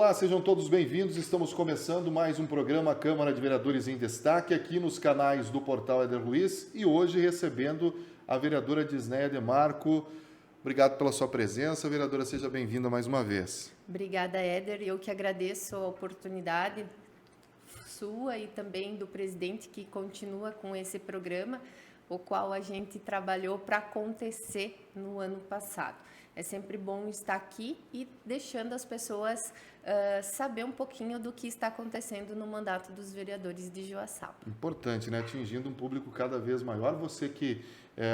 Olá, sejam todos bem-vindos. Estamos começando mais um programa Câmara de Vereadores em Destaque aqui nos canais do Portal Éder Luiz e hoje recebendo a vereadora Disneia Demarco. Obrigado pela sua presença, vereadora, seja bem-vinda mais uma vez. Obrigada, Éder. Eu que agradeço a oportunidade sua e também do presidente que continua com esse programa, o qual a gente trabalhou para acontecer no ano passado. É sempre bom estar aqui e deixando as pessoas saber um pouquinho do que está acontecendo no mandato dos vereadores de Joaçaba. Importante, né? Atingindo um público cada vez maior. Você que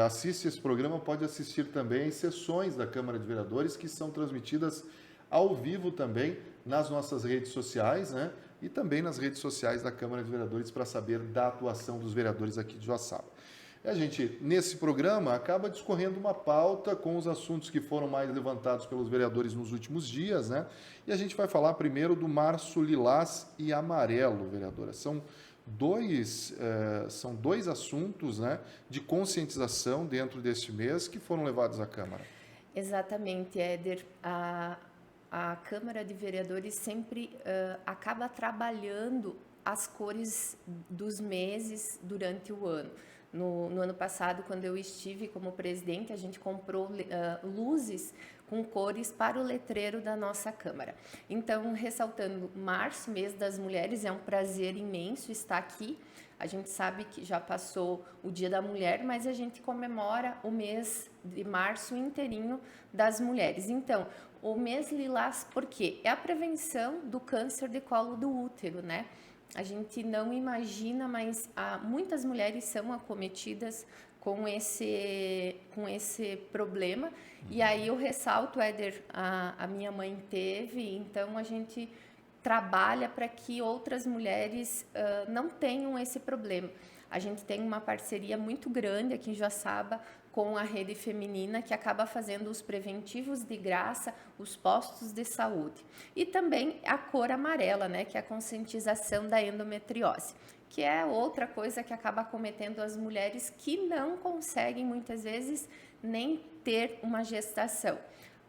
assiste esse programa pode assistir também sessões da Câmara de Vereadores que são transmitidas ao vivo também nas nossas redes sociais, né? E também nas redes sociais da Câmara de Vereadores para saber da atuação dos vereadores aqui de Joaçaba. A gente, nesse programa, acaba discorrendo uma pauta com os assuntos que foram mais levantados pelos vereadores nos últimos dias, né? E a gente vai falar primeiro do Março Lilás e Amarelo, vereadora. São dois assuntos, né, de conscientização dentro deste mês que foram levados à Câmara. Exatamente, Éder. A Câmara de Vereadores sempre acaba trabalhando as cores dos meses durante o ano. No ano passado, quando eu estive como presidente, a gente comprou luzes com cores para o letreiro da nossa Câmara. Então, ressaltando, março, mês das mulheres, é um prazer imenso estar aqui. A gente sabe que já passou o Dia da Mulher, mas a gente comemora o mês de março inteirinho das mulheres. Então, o mês lilás, por quê? É a prevenção do câncer de colo do útero, né? A gente não imagina, mas muitas mulheres são acometidas com esse problema. E aí eu ressalto, Éder, a minha mãe teve, então a gente trabalha para que outras mulheres não tenham esse problema. A gente tem uma parceria muito grande aqui em Joaçaba com a Rede Feminina, que acaba fazendo os preventivos de graça, os postos de saúde. E também a cor amarela, né, que é a conscientização da endometriose, que é outra coisa que acaba acometendo as mulheres que não conseguem, muitas vezes, nem ter uma gestação.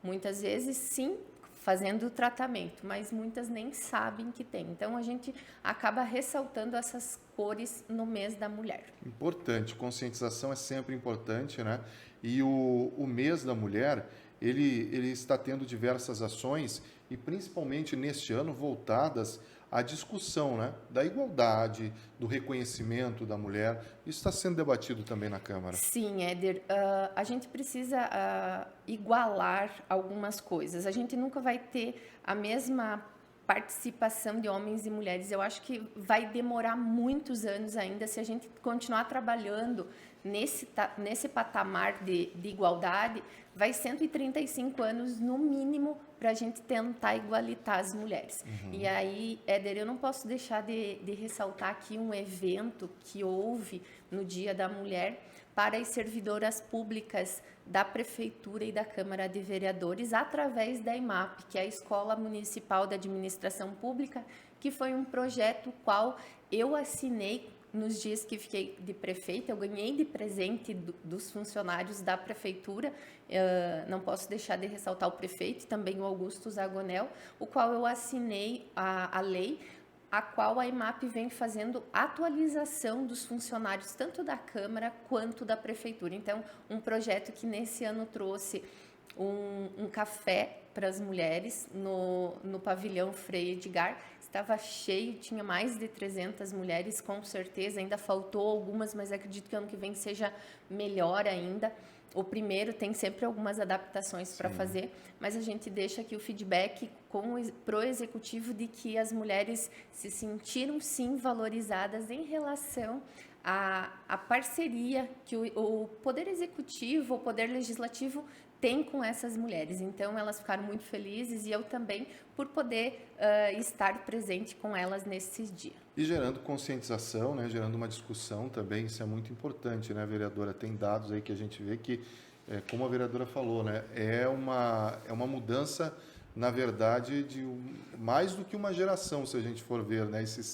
Muitas vezes, sim, fazendo o tratamento, mas muitas nem sabem que tem. Então, a gente acaba ressaltando essas cores no mês da mulher. Importante, conscientização é sempre importante, né? E o mês da mulher, ele está tendo diversas ações e principalmente neste ano voltadas à discussão, né, da igualdade, do reconhecimento da mulher. Isso está sendo debatido também na Câmara. Sim, Éder, a gente precisa igualar algumas coisas. A gente nunca vai ter a mesma participação de homens e mulheres. Eu acho que vai demorar muitos anos ainda se a gente continuar trabalhando nesse patamar de igualdade. Vai 135 anos no mínimo para a gente tentar igualitar as mulheres. E aí, Éder, eu não posso deixar de ressaltar aqui um evento que houve no Dia da Mulher para as servidoras públicas da Prefeitura e da Câmara de Vereadores, através da IMAP, que é a Escola Municipal de Administração Pública, que foi um projeto qual eu assinei nos dias que fiquei de prefeita. Eu ganhei de presente dos funcionários da Prefeitura, não posso deixar de ressaltar o prefeito, também o Augusto Zagonel, o qual eu assinei a lei, a qual a IMAP vem fazendo atualização dos funcionários, tanto da Câmara quanto da Prefeitura. Então, um projeto que nesse ano trouxe um café para as mulheres no pavilhão Frei Edgar. Estava cheio, tinha mais de 300 mulheres, com certeza. Ainda faltou algumas, mas acredito que ano que vem seja melhor ainda. O primeiro tem sempre algumas adaptações para fazer, mas a gente deixa aqui o feedback pro executivo de que as mulheres se sentiram sim valorizadas em relação à parceria que o Poder Executivo, o Poder Legislativo tem com essas mulheres. Então, elas ficaram muito felizes e eu também por poder estar presente com elas nesse dia. E gerando conscientização, né, gerando uma discussão também, isso é muito importante, né, vereadora? Tem dados aí que a gente vê que, como a vereadora falou, né, é uma mudança, na verdade, mais do que uma geração, se a gente for ver, né, esses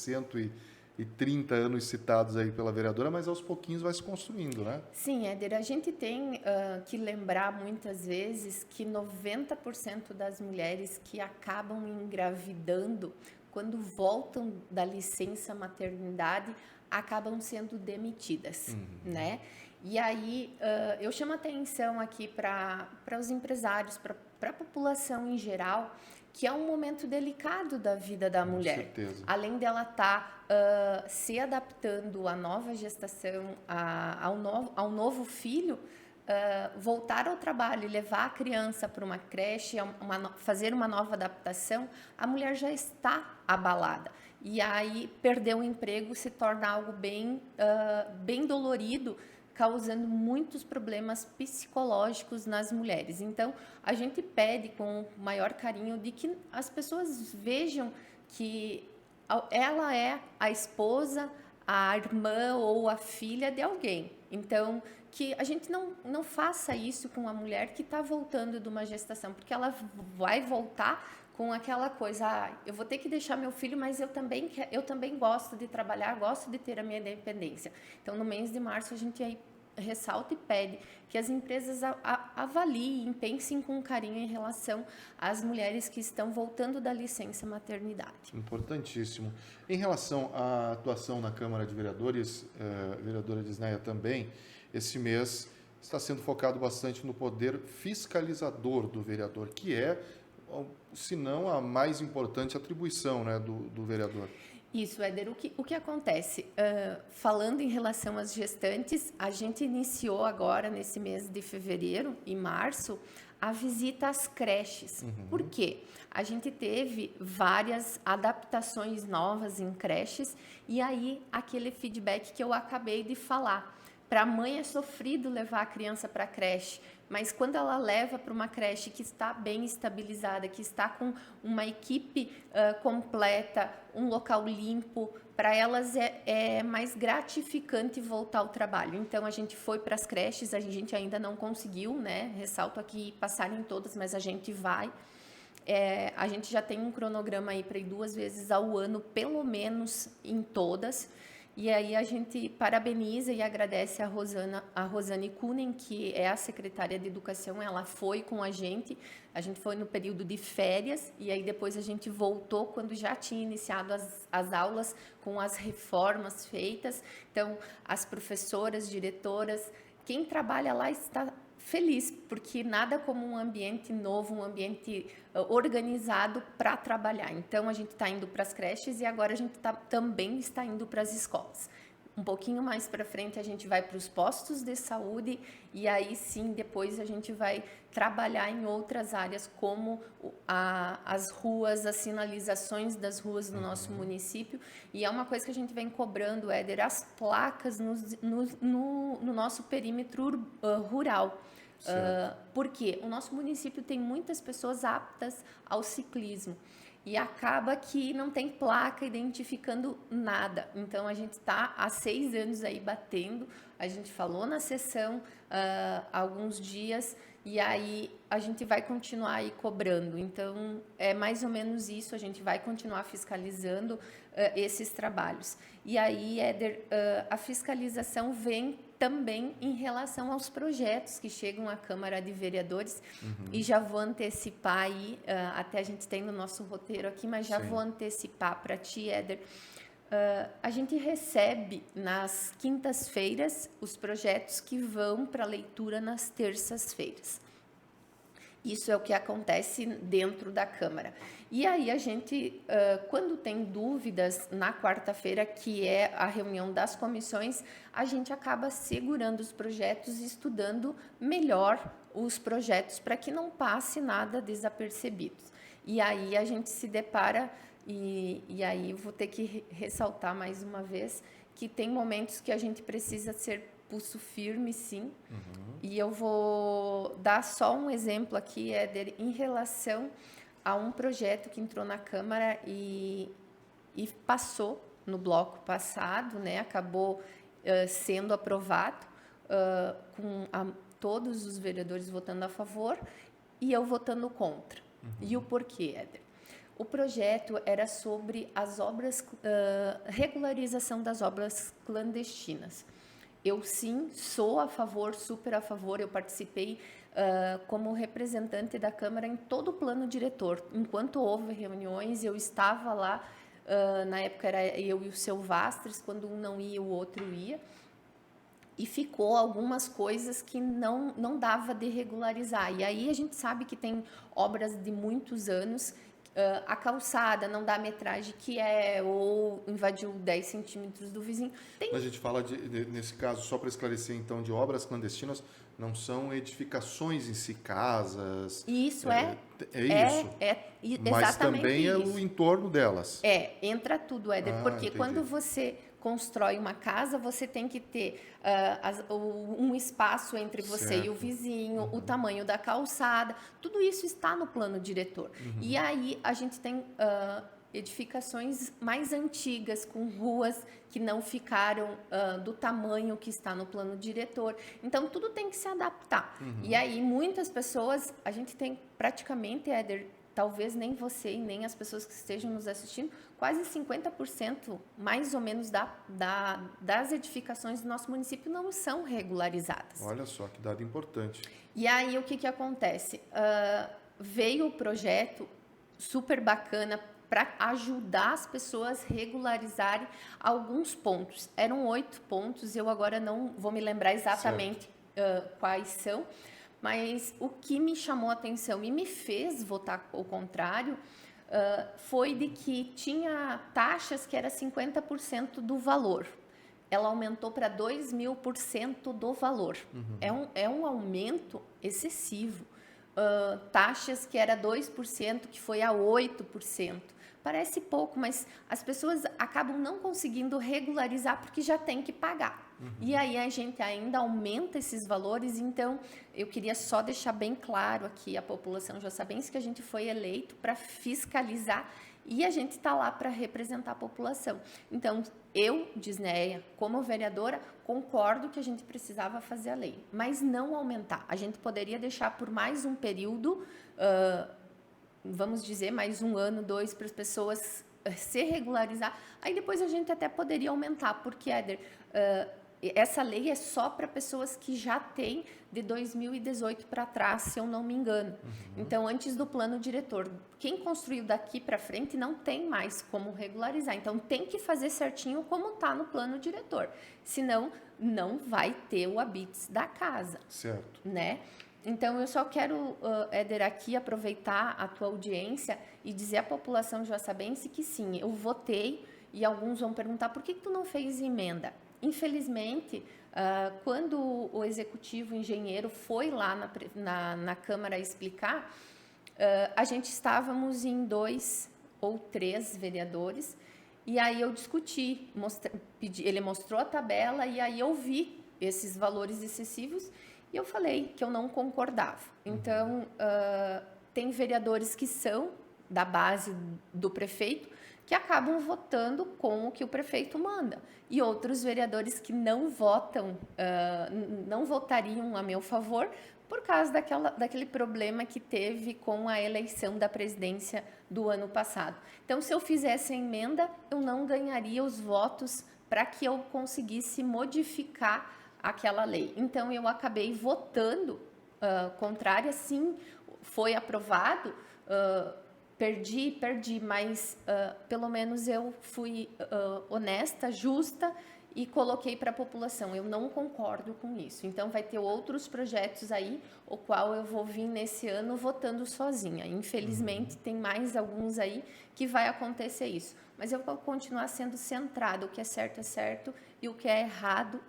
30 anos citados aí pela vereadora, mas aos pouquinhos vai se construindo, né? Sim, Éder, a gente tem que lembrar muitas vezes que 90% das mulheres que acabam engravidando, quando voltam da licença maternidade, acabam sendo demitidas, né? E aí, eu chamo atenção aqui para os empresários, para a população em geral, que é um momento delicado da vida da mulher. Com certeza. Além dela estar se adaptando à nova gestação, ao novo filho, voltar ao trabalho e levar a criança para uma creche, fazer uma nova adaptação, a mulher já está abalada. E aí, perder o emprego se torna algo bem dolorido, causando muitos problemas psicológicos nas mulheres. Então, a gente pede com o maior carinho de que as pessoas vejam que ela é a esposa, a irmã ou a filha de alguém. Então, que a gente não faça isso com a mulher que está voltando de uma gestação, porque ela vai voltar com aquela coisa, eu vou ter que deixar meu filho, mas eu também gosto de trabalhar, gosto de ter a minha independência. Então, no mês de março, a gente aí ressalta e pede que as empresas avaliem, pensem com carinho em relação às mulheres que estão voltando da licença maternidade. Importantíssimo. Em relação à atuação na Câmara de Vereadores, vereadora Disneia também, esse mês está sendo focado bastante no poder fiscalizador do vereador, que é, se não a mais importante atribuição, né, do vereador. Isso, Éder. O que acontece? Falando em relação às gestantes, a gente iniciou agora, nesse mês de fevereiro e março, a visita às creches. Por quê? A gente teve várias adaptações novas em creches e aí aquele feedback que eu acabei de falar. Para a mãe é sofrido levar a criança para a creche, mas quando ela leva para uma creche que está bem estabilizada, que está com uma equipe completa, um local limpo, para elas é mais gratificante voltar ao trabalho. Então, a gente foi para as creches, a gente ainda não conseguiu, né? Ressalto aqui, passar em todas, mas a gente vai. A gente já tem um cronograma aí para ir 2 vezes ao ano, pelo menos em todas. E aí a gente parabeniza e agradece a Rosane Kunen, que é a secretária de Educação, ela foi com a gente foi no período de férias, e aí depois a gente voltou quando já tinha iniciado as aulas com as reformas feitas. Então, as professoras, diretoras, quem trabalha lá está feliz, porque nada como um ambiente novo, um ambiente organizado para trabalhar. Então, a gente está indo para as creches e agora a gente também está indo para as escolas. Um pouquinho mais para frente, a gente vai para os postos de saúde e aí sim, depois a gente vai trabalhar em outras áreas, como as ruas, as sinalizações das ruas do nosso município. E é uma coisa que a gente vem cobrando, Éder, as placas no nosso perímetro rural. Porque o nosso município tem muitas pessoas aptas ao ciclismo e acaba que não tem placa identificando nada. Então, a gente está há 6 anos aí batendo, a gente falou na sessão há alguns dias e aí a gente vai continuar aí cobrando. Então, é mais ou menos isso, a gente vai continuar fiscalizando esses trabalhos. E aí, Éder, a fiscalização vem também em relação aos projetos que chegam à Câmara de Vereadores, e já vou antecipar aí, até a gente tem no nosso roteiro aqui, mas já vou antecipar para ti, Éder. A gente recebe nas quintas-feiras os projetos que vão para leitura nas terças-feiras. Isso é o que acontece dentro da Câmara. E aí a gente, quando tem dúvidas, na quarta-feira, que é a reunião das comissões, a gente acaba segurando os projetos e estudando melhor os projetos para que não passe nada desapercebido. E aí a gente se depara, e aí vou ter que ressaltar mais uma vez, que tem momentos que a gente precisa ser pulso firme, sim. E eu vou dar só um exemplo aqui, Éder, em relação a um projeto que entrou na Câmara e passou no bloco passado, né? Acabou sendo aprovado, com todos os vereadores votando a favor e eu votando contra. E o porquê, Éder? O projeto era sobre as obras, regularização das obras clandestinas. Eu, sim, sou a favor, super a favor, eu participei como representante da Câmara em todo o plano diretor. Enquanto houve reuniões, eu estava lá, na época era eu e o seu Vastres, quando um não ia, o outro ia, e ficou algumas coisas que não dava de regularizar. E aí a gente sabe que tem obras de muitos anos, a calçada não dá a metragem que é, ou invadiu 10 centímetros do vizinho. A gente fala, nesse caso, só para esclarecer, então, de obras clandestinas, não são edificações em si, casas... Isso é isso. Mas também é o entorno delas. Entra tudo, Éder, porque entendi. quando você constrói uma casa, você tem que ter um espaço entre você e o vizinho, o tamanho da calçada, tudo isso está no plano diretor. E aí a gente tem edificações mais antigas, com ruas que não ficaram do tamanho que está no plano diretor. Então, tudo tem que se adaptar. E aí, muitas pessoas, a gente tem praticamente, Éder, talvez nem você e nem as pessoas que estejam nos assistindo, quase 50% mais ou menos das edificações do nosso município não são regularizadas. Olha só, que dado importante. E aí, o que acontece? Veio o projeto super bacana para ajudar as pessoas a regularizarem alguns pontos. Eram 8 pontos, eu agora não vou me lembrar exatamente quais são, mas o que me chamou a atenção e me fez votar ao contrário foi de que tinha taxas que era 50% do valor. Ela aumentou para 2.000% do valor. É um aumento excessivo. Taxas que era 2%, que foi a 8%. Parece pouco, mas as pessoas acabam não conseguindo regularizar porque já tem que pagar. E aí a gente ainda aumenta esses valores. Então, eu queria só deixar bem claro aqui a população jossabense que a gente foi eleito para fiscalizar e a gente está lá para representar a população. Então, eu, Disneia, como vereadora, concordo que a gente precisava fazer a lei, mas não aumentar. A gente poderia deixar por mais um período, vamos dizer, mais 1 ano, 2, para as pessoas se regularizar. Aí depois a gente até poderia aumentar, porque, Éder, essa lei é só para pessoas que já têm de 2018 para trás, se eu não me engano. Então, antes do plano diretor, quem construiu daqui para frente não tem mais como regularizar. Então, tem que fazer certinho como está no plano diretor. Senão, não vai ter o habites da casa. Certo. Né? Então, eu só quero, Éder, aqui aproveitar a tua audiência e dizer à população joassabense que sim, eu votei, e alguns vão perguntar por que tu não fez emenda? Infelizmente, quando o executivo engenheiro foi lá na Câmara explicar, a gente estávamos em 2 ou 3 vereadores, e aí eu discuti, ele mostrou a tabela, e aí eu vi esses valores excessivos, e eu falei que eu não concordava. Então, tem vereadores que são da base do prefeito, que acabam votando com o que o prefeito manda. E outros vereadores que não votam, não votariam a meu favor, por causa daquele problema que teve com a eleição da presidência do ano passado. Então, se eu fizesse a emenda, eu não ganharia os votos para que eu conseguisse modificar aquela lei. Então, eu acabei votando contrária, sim, foi aprovado, perdi, mas pelo menos eu fui honesta, justa e coloquei para a população. Eu não concordo com isso. Então, vai ter outros projetos aí, o qual eu vou vir nesse ano votando sozinha. Infelizmente, tem mais alguns aí que vai acontecer isso. Mas eu vou continuar sendo centrada. O que é certo e o que é errado.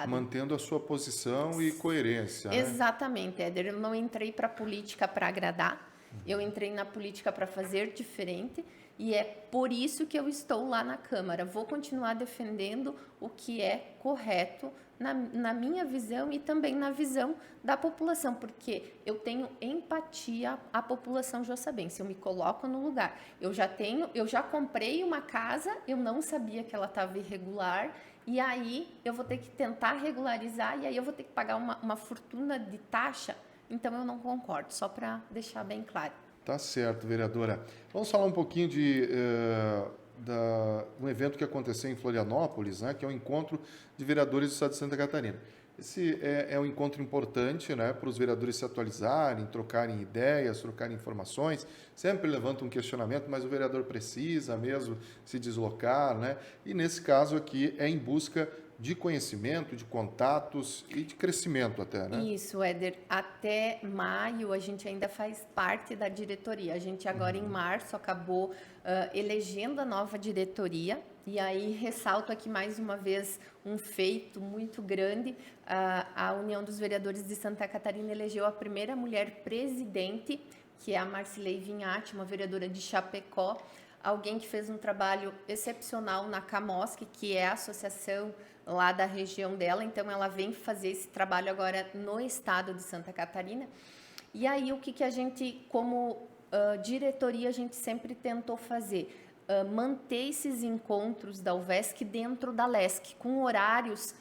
Mantendo a sua posição e coerência. Exatamente, Éder. Eu não entrei para a política para agradar. Eu entrei na política para fazer diferente e é por isso que eu estou lá na Câmara. Vou continuar defendendo o que é correto na minha visão e também na visão da população, porque eu tenho empatia à população joassabense, eu me coloco no lugar. Eu já comprei uma casa, eu não sabia que ela estava irregular, e aí eu vou ter que tentar regularizar, e aí eu vou ter que pagar uma fortuna de taxa. Então, eu não concordo, só para deixar bem claro. Tá certo, vereadora. Vamos falar um pouquinho de um evento que aconteceu em Florianópolis, né, que é o Encontro de Vereadores do Estado de Santa Catarina. Esse é um encontro importante, né, para os vereadores se atualizarem, trocarem ideias, trocarem informações. Sempre levanta um questionamento, mas o vereador precisa mesmo se deslocar, né? E nesse caso aqui é em busca de conhecimento, de contatos e de crescimento até, né? Isso, Éder. Até maio a gente ainda faz parte da diretoria. A gente agora em março acabou elegendo a nova diretoria. E aí ressalto aqui mais uma vez um feito muito grande. A União dos Vereadores de Santa Catarina elegeu a primeira mulher presidente, que é a Marcilei Vinhati, uma vereadora de Chapecó. Alguém que fez um trabalho excepcional na CAMOSC, que é a associação lá da região dela. Então, ela vem fazer esse trabalho agora no estado de Santa Catarina. E aí, o que a gente, como diretoria, a gente sempre tentou fazer? Manter esses encontros da UVESC dentro da LESC, com horários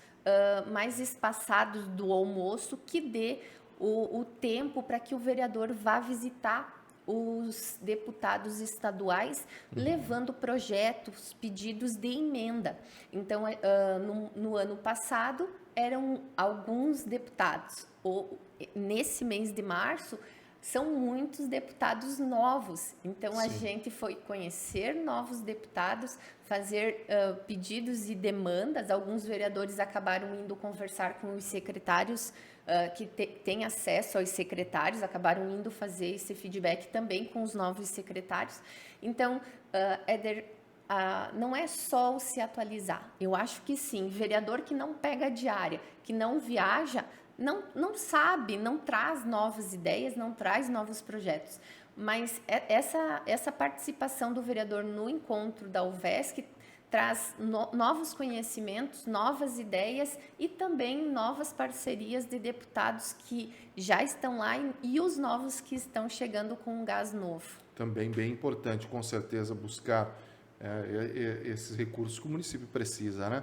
mais espaçados do almoço, que dê o tempo para que o vereador vá visitar os deputados estaduais, levando projetos, pedidos de emenda. Então, no ano passado, eram alguns deputados. Nesse mês de março, são muitos deputados novos. Então, a gente foi conhecer novos deputados, fazer pedidos e demandas. Alguns vereadores acabaram indo conversar com os secretários que têm acesso aos secretários, acabaram indo fazer esse feedback também com os novos secretários. Então, Éder, não é só o se atualizar. Eu acho que sim, vereador que não pega diária, que não viaja, não sabe, não traz novas ideias, não traz novos projetos. Mas essa participação do vereador no encontro da UVESC traz novos conhecimentos, novas ideias e também novas parcerias de deputados que já estão lá e os novos que estão chegando com um gás novo. Também bem importante, com certeza, buscar esses recursos que o município precisa, né?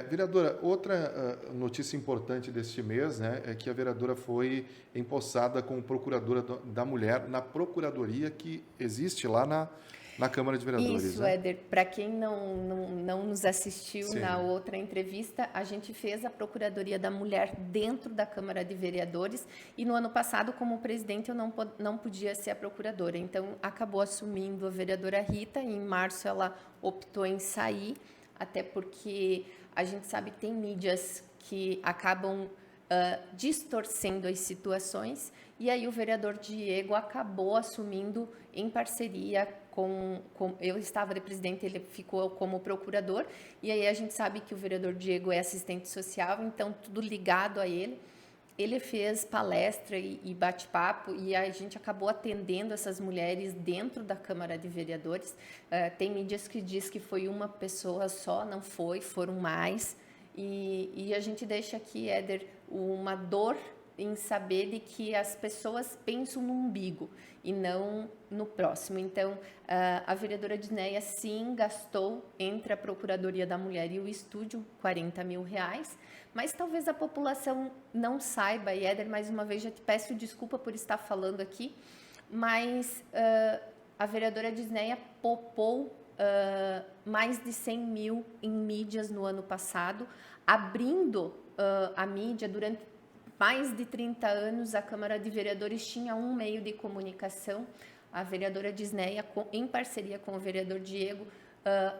Vereadora, outra notícia importante deste mês, né, é que a vereadora foi empossada como procuradora da mulher na procuradoria que existe lá na Câmara de Vereadores. Isso, né? Éder. Para quem não nos assistiu Sim. na outra entrevista, a gente fez a Procuradoria da Mulher dentro da Câmara de Vereadores e no ano passado, como presidente, eu não podia ser a procuradora. Então, acabou assumindo a vereadora Rita e em março ela optou em sair, até porque a gente sabe que tem mídias que acabam distorcendo as situações e aí o vereador Diego acabou assumindo em parceria com eu estava de presidente, ele ficou como procurador, e aí a gente sabe que o vereador Diego é assistente social, então tudo ligado a ele. Ele fez palestra e bate-papo, e a gente acabou atendendo essas mulheres dentro da Câmara de Vereadores. Tem mídias que diz que foi uma pessoa só, não foi, foram mais. E a gente deixa aqui, Éder, uma dor em saber de que as pessoas pensam no umbigo e não no próximo. Então, a vereadora Dinéia, sim, gastou entre a Procuradoria da Mulher e o estúdio R$40 mil, mas talvez a população não saiba, e Éder, mais uma vez, já te peço desculpa por estar falando aqui, mas a vereadora Dinéia poupou mais de 100 mil em mídias no ano passado, abrindo a mídia durante mais de 30 anos. A Câmara de Vereadores tinha um meio de comunicação. A vereadora Dinéia, em parceria com o vereador Diego,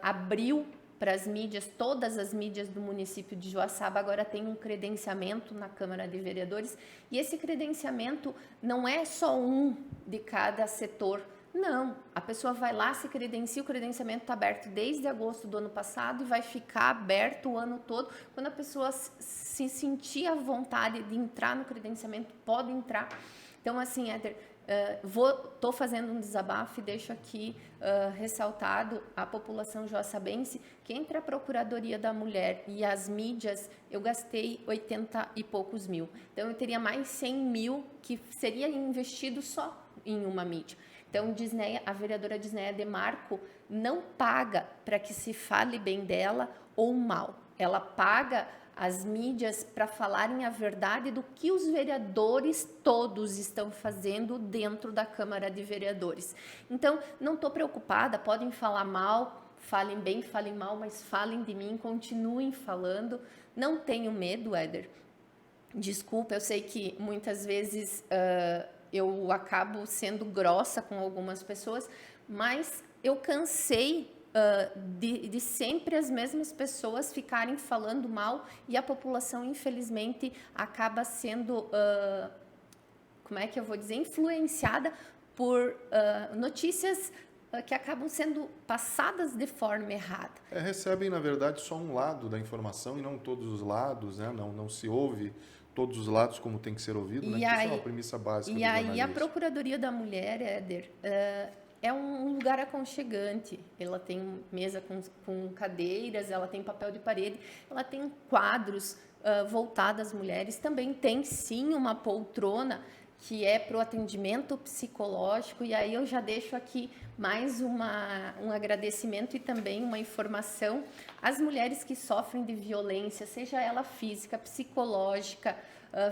abriu para as mídias, todas as mídias do município de Joaçaba agora tem um credenciamento na Câmara de Vereadores, e esse credenciamento não é só um de cada setor. Não, a pessoa vai lá, se credencia, o credenciamento está aberto desde agosto do ano passado e vai ficar aberto o ano todo. Quando a pessoa se sentir à vontade de entrar no credenciamento, pode entrar. Então, assim, Éder, estou fazendo um desabafo e deixo aqui ressaltado à população joaçabense que entre a Procuradoria da Mulher e as mídias, eu gastei 80 e poucos mil. Então, eu teria mais 100 mil que seria investido só em uma mídia. Então, a vereadora Dinéia Demarco não paga para que se fale bem dela ou mal. Ela paga as mídias para falarem a verdade do que os vereadores todos estão fazendo dentro da Câmara de Vereadores. Então, não estou preocupada, podem falar mal, falem bem, falem mal, mas falem de mim, continuem falando. Não tenho medo, Éder. Desculpa, eu sei que muitas vezes eu acabo sendo grossa com algumas pessoas, mas eu cansei de sempre as mesmas pessoas ficarem falando mal e a população, infelizmente, acaba sendo, como é que eu vou dizer, influenciada por notícias que acabam sendo passadas de forma errada. Recebem, na verdade, só um lado da informação e não todos os lados, né? Não se ouve todos os lados como tem que ser ouvido, né? Isso é uma premissa básica do jornalismo. E a Procuradoria da Mulher, Éder, é um lugar aconchegante. Ela tem mesa com cadeiras, ela tem papel de parede, ela tem quadros voltados às mulheres. Também tem, sim, uma poltrona que é para o atendimento psicológico. E aí eu já deixo aqui mais um agradecimento e também uma informação às mulheres que sofrem de violência, seja ela física, psicológica,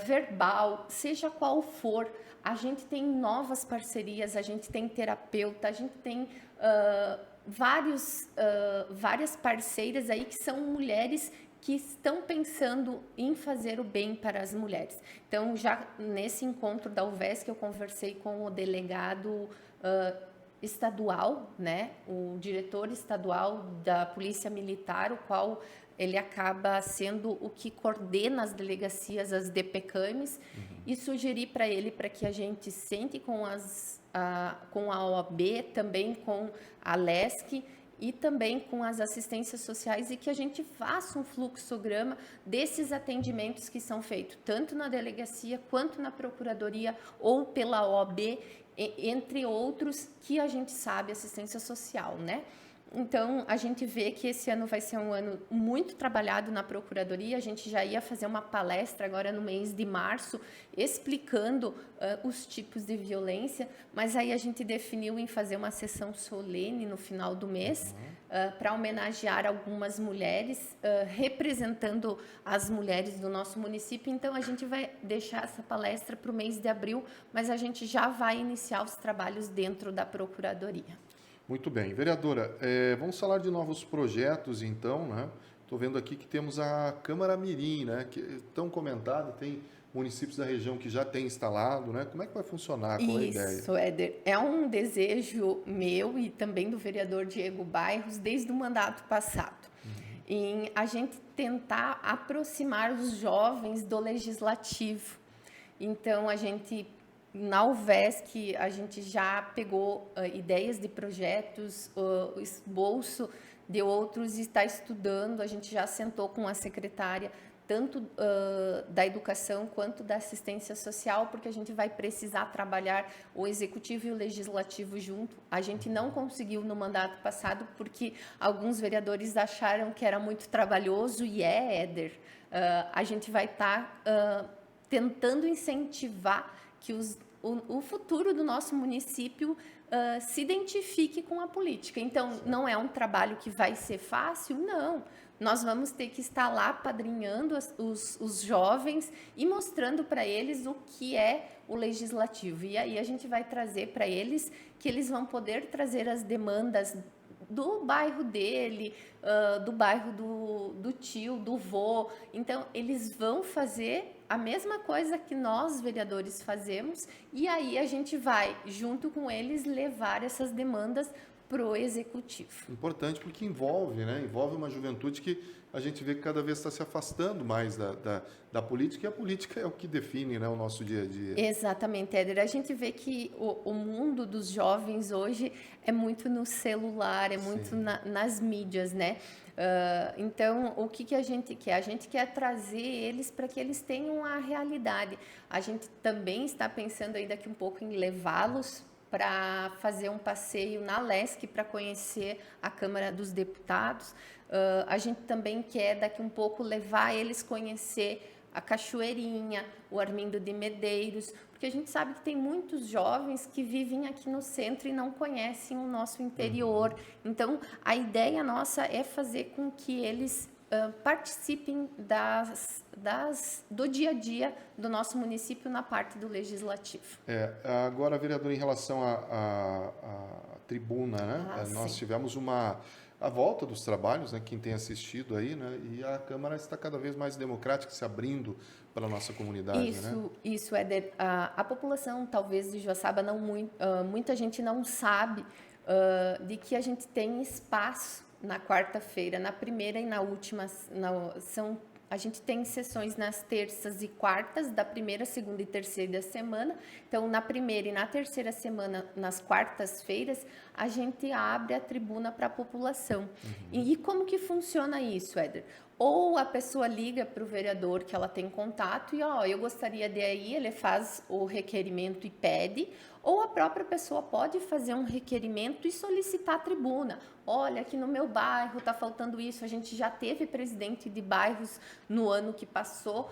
verbal, seja qual for. A gente tem novas parcerias, a gente tem terapeuta, a gente tem várias parceiras aí que são mulheres que estão pensando em fazer o bem para as mulheres. Então, já nesse encontro da UVESC, eu conversei com o delegado estadual, né, o diretor estadual da Polícia Militar, o qual ele acaba sendo o que coordena as delegacias, as DPCAMs, e sugeri para ele para que a gente sente com a OAB, também com a LESC e também com as assistências sociais e que a gente faça um fluxograma desses atendimentos que são feitos, tanto na delegacia quanto na procuradoria ou pela OAB, entre outros que a gente sabe, assistência social, né? Então, a gente vê que esse ano vai ser um ano muito trabalhado na Procuradoria. A gente já ia fazer uma palestra agora no mês de março, explicando os tipos de violência, mas aí a gente definiu em fazer uma sessão solene no final do mês, para homenagear algumas mulheres, representando as mulheres do nosso município. Então, a gente vai deixar essa palestra para o mês de abril, mas a gente já vai iniciar os trabalhos dentro da Procuradoria. Muito bem. Vereadora, vamos falar de novos projetos, então, né? Estou vendo aqui que temos a Câmara Mirim, né? Que é tão comentada, tem municípios da região que já têm instalado, né? Como é que vai funcionar? Qual é a ideia? Isso, Éder. É um desejo meu e também do vereador Diego Bairros desde o mandato passado. Em a gente tentar aproximar os jovens do legislativo. Então, a gente... Na UVESC, a gente já pegou ideias de projetos, esboço de outros e está estudando. A gente já sentou com a secretária, tanto da educação quanto da assistência social, porque a gente vai precisar trabalhar o executivo e o legislativo junto. A gente não conseguiu no mandato passado, porque alguns vereadores acharam que era muito trabalhoso, e Éder. A gente vai estar tentando incentivar que o futuro do nosso município se identifique com a política. Então, não é um trabalho que vai ser fácil? Não. Nós vamos ter que estar lá padrinhando os jovens e mostrando para eles o que é o legislativo. E aí a gente vai trazer para eles que eles vão poder trazer as demandas do bairro dele, do bairro do tio, do vô. Então, eles vão fazer a mesma coisa que nós, vereadores, fazemos, e aí a gente vai, junto com eles, levar essas demandas para o executivo. Importante, porque envolve, né? Envolve uma juventude que a gente vê que cada vez está se afastando mais da política, e a política é o que define, né, o nosso dia a dia. Exatamente, Éder. A gente vê que o mundo dos jovens hoje é muito no celular, é muito nas mídias, né? Então, o que a gente quer? A gente quer trazer eles para que eles tenham a realidade. A gente também está pensando aí daqui um pouco em levá-los para fazer um passeio na LESC para conhecer a Câmara dos Deputados. A gente também quer daqui um pouco levar eles conhecer a Cachoeirinha, o Armindo de Medeiros, porque a gente sabe que tem muitos jovens que vivem aqui no centro e não conhecem o nosso interior. Então, a ideia nossa é fazer com que eles participem do dia a dia do nosso município na parte do legislativo. Agora, vereador, em relação à tribuna, né? Nós tivemos a volta dos trabalhos, né? Quem tem assistido aí, né? E a Câmara está cada vez mais democrática, se abrindo para a nossa comunidade, Isso, Éder. A população, talvez, de Joaçaba, muita gente não sabe de que a gente tem espaço na quarta-feira, na primeira e na última, a gente tem sessões nas terças e quartas, da primeira, segunda e terceira da semana. Então, na primeira e na terceira semana, nas quartas-feiras, a gente abre a tribuna para a população. E como que funciona isso, Éder? Ou a pessoa liga para o vereador que ela tem contato e, eu gostaria de ir, ele faz o requerimento e pede, ou a própria pessoa pode fazer um requerimento e solicitar a tribuna. Olha, aqui no meu bairro está faltando isso. A gente já teve presidente de bairros no ano que passou,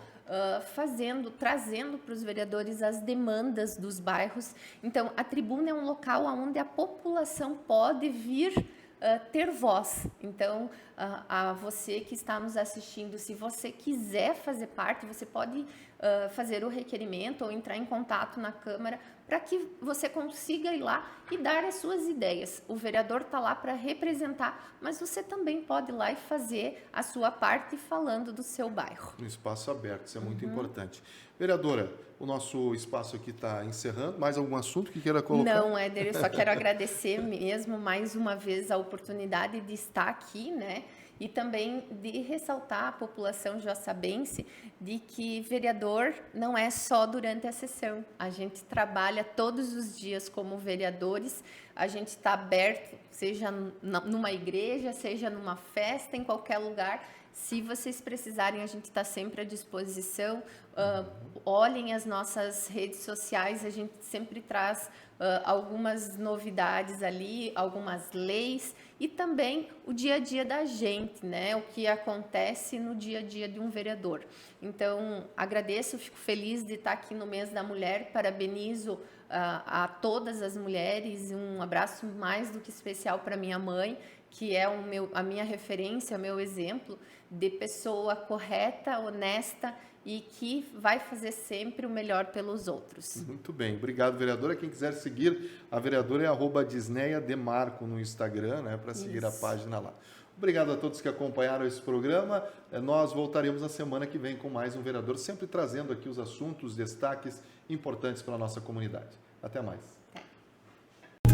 trazendo para os vereadores as demandas dos bairros. Então, a tribuna é um local onde a população pode vir ter voz. Então, a você que está nos assistindo, se você quiser fazer parte, você pode fazer o requerimento ou entrar em contato na Câmara para que você consiga ir lá e dar as suas ideias. O vereador está lá para representar, mas você também pode ir lá e fazer a sua parte falando do seu bairro. Um espaço aberto, isso é muito importante. Vereadora, o nosso espaço aqui está encerrando. Mais algum assunto que queira colocar? Não, Éder, eu só quero agradecer mesmo mais uma vez a oportunidade de estar aqui, né? E também de ressaltar à população joaçabense de que vereador não é só durante a sessão. A gente trabalha todos os dias como vereadores, a gente está aberto, seja numa igreja, seja numa festa, em qualquer lugar. Se vocês precisarem, a gente está sempre à disposição. Olhem as nossas redes sociais, a gente sempre traz algumas novidades ali, algumas leis e também o dia a dia da gente, né? O que acontece no dia a dia de um vereador. Então, agradeço, fico feliz de estar aqui no Mês da Mulher, parabenizo a todas as mulheres, um abraço mais do que especial para minha mãe, que é a minha referência, o meu exemplo de pessoa correta, honesta e que vai fazer sempre o melhor pelos outros. Muito bem, obrigado, vereadora. Quem quiser seguir, a vereadora é @disneyademarco no Instagram, né, para seguir a página lá. Obrigado a todos que acompanharam esse programa. Nós voltaremos na semana que vem com mais um vereador, sempre trazendo aqui os assuntos, destaques importantes para a nossa comunidade. Até mais. Até.